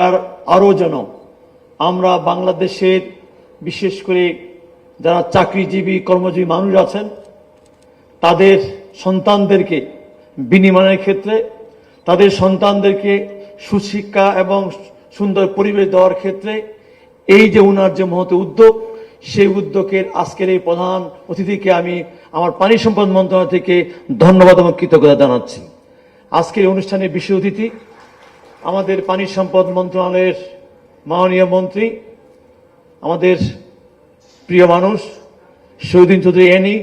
আর আরও যেন আমরা বাংলাদেশের বিশেষ করে যারা চাকরিজীবী কর্মজীবী মানুষ আছেন তাদের সন্তানদেরকে বিনিময়ের ক্ষেত্রে তাদের সন্তানদেরকে সুশিক্ষা এবং সুন্দর পরিবেশ দেওয়ার ক্ষেত্রে এই যে উনার যে মহৎ উদ্যোগ সেই উদ্যোগের আজকের এই প্রধান অতিথিকে আমি আমার পানি সম্পদ মন্ত্রণালয় থেকে ধন্যবাদ এবং কৃতজ্ঞতা জানাচ্ছি। আজকের এই অনুষ্ঠানের বিশেষ অতিথি আমাদের পানি সম্পদ মন্ত্রণালয়ের মাননীয় মন্ত্রী, আমাদের প্রিয় মানুষ শহীদুদ্দিন চৌধুরী এনি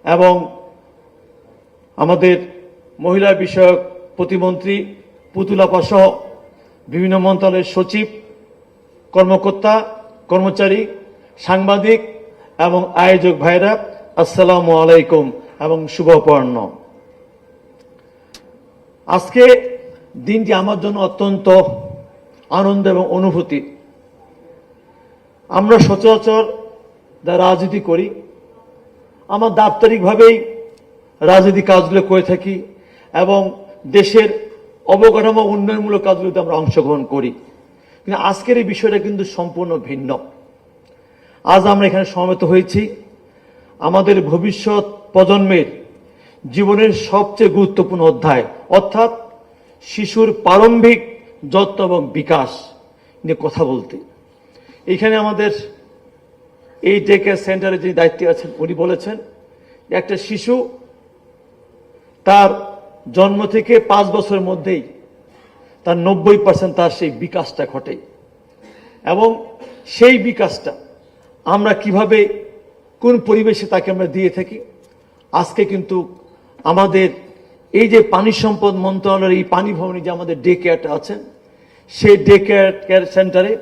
এবং আমাদের মহিলা বিষয়ক প্রতিমন্ত্রী পুতুল আপা সহ বিভিন্ন মন্ত্রণালয়ের সচিব, কর্মকর্তা, কর্মচারী, সাংবাদিক এবং আয়োজক ভাইরা, আসসালামু আলাইকুম এবং শুভ অপরাহ্ন। আজকে দিনটি আমার জন্য অত্যন্ত আনন্দ এবং অনুভূতি। আমরা সচরাচর যা রাজনীতি করি আমার দাপ্তরিকভাবেই রাজনীতি কাজগুলো করে থাকি এবং দেশের অবকাঠামো উন্নয়নমূলক কাজগুলোতে আমরা অংশগ্রহণ করি, কিন্তু আজকের এই বিষয়টা কিন্তু সম্পূর্ণ ভিন্ন। আজ আমরা এখানে সমবেত হয়েছি আমাদের ভবিষ্যৎ প্রজন্মের জীবনের সবচেয়ে গুরুত্বপূর্ণ অধ্যায় অর্থাৎ শিশুর প্রারম্ভিক যত্ন এবং বিকাশ নিয়ে কথা বলতে। এখানে আমাদের এই ডে কেয়ার সেন্টারে যে দায়িত্বে আছেন উনি বলেছেন একটা শিশু তার জন্ম থেকে 5 বছরের মধ্যেই তার 90% তার সেই বিকাশটা ঘটে এবং সেই বিকাশটা আমরা কিভাবে কোন পরিবেশে তাকে আমরা দিয়ে থাকি। আজকে কিন্তু আমাদের এই যে পানি সম্পদ মন্ত্রণালয়ের এই পানি ভবনে যে আমাদের ডে কেয়ারটা আছেন সেই ডে কেয়ার সেন্টারে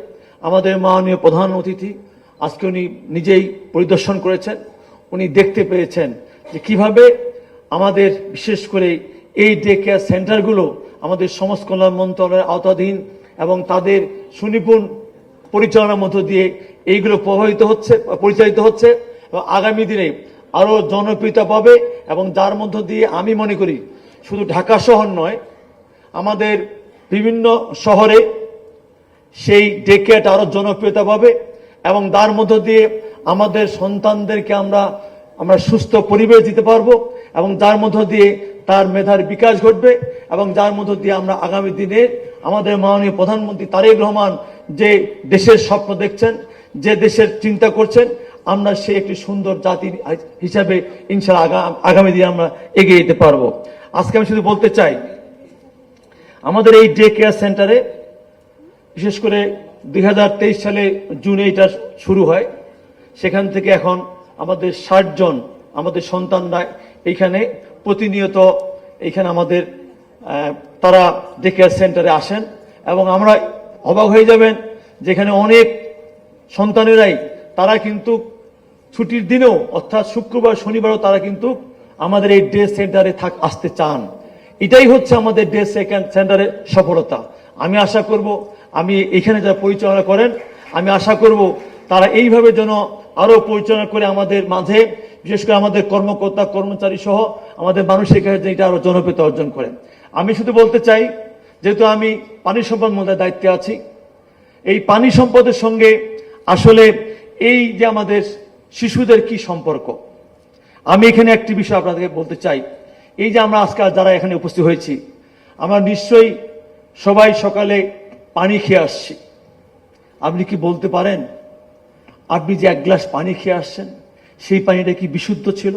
আমাদের মাননীয় প্রধান অতিথি আজকে উনি নিজেই পরিদর্শন করেছেন। উনি দেখতে পেয়েছেন যে কিভাবে আমাদের বিশেষ করে এই ডে কেয়ার সেন্টারগুলো আমাদের সমাজ কল্যাণ মন্ত্রণালয়ের আওতাধীন এবং তাদের সুনিপুণ পরিচালনার মধ্য দিয়ে এইগুলো পরিচালিত হচ্ছে এবং আগামী দিনে আরও জনপ্রিয়তা পাবে এবং যার মধ্য দিয়ে আমি মনে করি শুধু ঢাকা শহর নয় আমাদের বিভিন্ন শহরে সেই ডে কেয়ারটা আরও জনপ্রিয়তা পাবে এবং তার মধ্য দিয়ে আমাদের সন্তানদেরকে আমরা সুস্থ পরিবেশ দিতে পারবো এবং যার মধ্য দিয়ে তার মেধার বিকাশ ঘটবে এবং যার মধ্য দিয়ে আমরা আগামী দিনে আমাদের মাননীয় প্রধানমন্ত্রী তারেক রহমান যে দেশের স্বপ্ন দেখছেন, যে দেশের চিন্তা করছেন, আমরা সে একটি সুন্দর জাতি হিসাবে ইনশাআল্লাহ আগামী দিনে আমরা এগিয়ে যেতে পারবো। আজকে আমি শুধু বলতে চাই আমাদের এই ডে কেয়ার সেন্টারে বিশেষ করে 2023 সালে জুনে এটা শুরু হয়, সেখান থেকে এখন আমাদের 60 জন আমাদের সন্তানরা এইখানে প্রতিনিয়ত এইখানে আমাদের তারা ডে কেয়ার সেন্টারে আসেন এবং আমরা অবাক হয়ে যাবেন যেখানে অনেক সন্তানেরাই তারা কিন্তু ছুটির দিনেও অর্থাৎ শুক্রবার শনিবারও তারা কিন্তু আমাদের এই ডে সেন্টারে আসতে চান। এটাই হচ্ছে আমাদের ডে সেন্টারের সফলতা। আমি আশা করব আমি এখানে যারা পরিচালনা করেন আমি আশা করব তারা এইভাবে যেন আরও পরিচালনা করে আমাদের মাঝে বিশেষ করে আমাদের কর্মকর্তা কর্মচারী সহ আমাদের মানুষের কাছে এটা আরও জনপ্রিয়তা অর্জন করেন। আমি শুধু বলতে চাই যেহেতু আমি পানি সম্পদ মন্ত্রণালয়ের দায়িত্বে আছি, এই পানি সম্পদের সঙ্গে আসলে এই যে আমাদের শিশুদের কি সম্পর্ক, আমি এখানে একটি বিষয় আপনাদেরকে বলতে চাই। এই যে আমরা আজকাল যারা এখানে উপস্থিত হয়েছি আমরা নিশ্চয়ই সবাই সকালে পানি খেয়ে আসছি। আপনি কি বলতে পারেন আপনি যে 1 গ্লাস পানি খেয়ে আসছেন সেই পানিটা কি বিশুদ্ধ ছিল?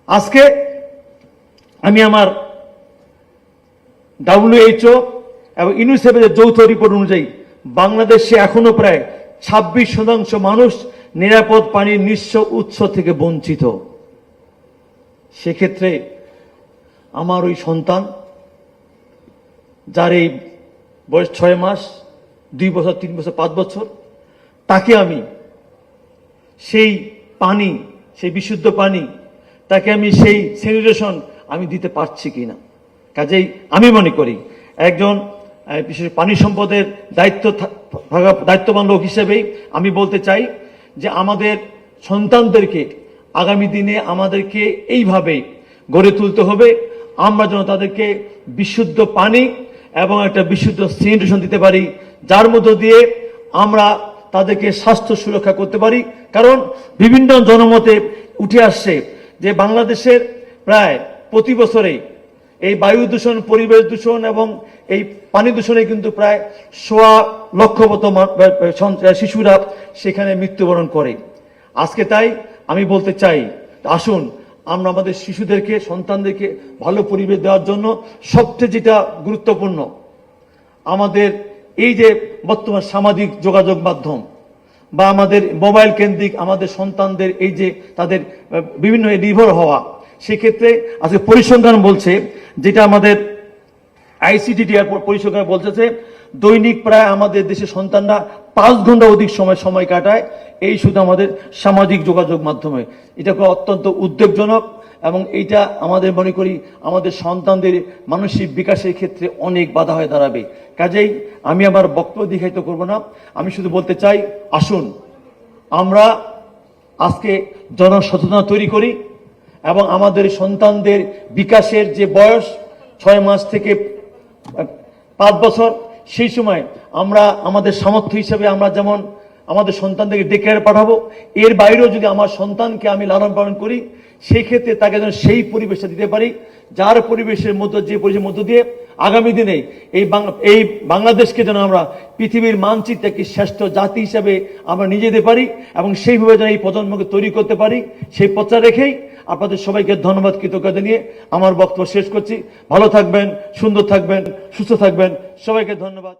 আজকে আমি আমার WHO এবং ইউনিসেফের যৌথ রিপোর্ট অনুযায়ী বাংলাদেশে এখনো প্রায় 26% মানুষ নিরাপদ পানির নিঃস্ব উৎস থেকে বঞ্চিত। সেক্ষেত্রে আমার ওই সন্তান যার এই বয়স 6 মাস, 2 বছর, 3 বছর, 5 বছর, তাকে আমি সেই পানি, সেই বিশুদ্ধ পানি তাকে আমি সেই স্যানিটেশন আমি দিতে পারছি কিনা। কাজেই আমি মনে করি একজন বিশেষ পানি সম্পদের দায়িত্ববান লোক হিসেবেই আমি বলতে চাই যে আমাদের সন্তানদেরকে আগামী দিনে আমাদেরকে এইভাবে গড়ে তুলতে হবে আমরা যেন তাদেরকে বিশুদ্ধ পানি এবং একটা বিশুদ্ধ স্যানিটেশন দিতে পারি, যার মধ্য দিয়ে আমরা তাদেরকে স্বাস্থ্য সুরক্ষা করতে পারি। কারণ বিভিন্ন জনমতে উঠে আসছে যে বাংলাদেশের প্রায় প্রতি বছরে এই বায়ু দূষণ, পরিবেশ দূষণ এবং এই পানি দূষণে কিন্তু প্রায় 1.25 লক্ষ মতো শিশুরা সেখানে মৃত্যুবরণ করে। আজকে তাই আমি বলতে চাই, আসুন আমরা আমাদের শিশুদেরকে, সন্তানদেরকে ভালো পরিবেশ দেওয়ার জন্য সবচেয়ে যেটা গুরুত্বপূর্ণ, আমাদের এই যে বর্তমান সামাজিক যোগাযোগ মাধ্যম বা আমাদের মোবাইল কেন্দ্রিক আমাদের সন্তানদের এই যে তাদের বিভিন্ন নির্ভর হওয়া, সেক্ষেত্রে আজকে পরিসংখ্যান বলছে, যেটা আমাদের আইসিডিডিআর পরিসংখ্যান বলছে, দৈনিক প্রায় আমাদের দেশের সন্তানরা 5 ঘন্টা অধিক সময় কাটায় এই শুধু আমাদের সামাজিক যোগাযোগ মাধ্যমে। এটা অত্যন্ত উদ্বেগজনক এবং এইটা আমাদের মনে করি আমাদের সন্তানদের মানসিক বিকাশের ক্ষেত্রে অনেক বাধা হয়ে দাঁড়াবে। কাজেই আমি আমার বক্তব্য দীর্ঘায়িত করব না, আমি শুধু বলতে চাই, আসুন আমরা আজকে জনসচেতনতা তৈরি করি এবং আমাদের সন্তানদের বিকাশের যে বয়স 6 মাস থেকে 5 বছর, সেই সময় আমরা আমাদের সামর্থ্য হিসেবে আমরা যেমন আমাদের সন্তানদেরকে ডে কেয়ারে পাঠাবো, এর বাইরেও যদি আমার সন্তানকে আমি লালন পালন করি, সেই ক্ষেত্রে তাকে যেন সেই পরিবেশটা দিতে পারি, যার পরিবেশের মধ্যে, যে পরিবেশের মধ্য দিয়ে আগামী দিনে এই বাংলাদেশকে যেন আমরা পৃথিবীর মানচিত্রে একটি শ্রেষ্ঠ জাতি হিসেবে আমরা নিয়ে যেতে পারি এবং সেইভাবে যেন এই প্রজন্মকে তৈরি করতে পারি, সেই প্রচার রেখেই আপনাদের সবাইকে ধন্যবাদ, কৃতজ্ঞতা নিয়ে আমার বক্তব্য শেষ করছি। ভালো থাকবেন, সুন্দর থাকবেন, সুস্থ থাকবেন, সবাইকে ধন্যবাদ।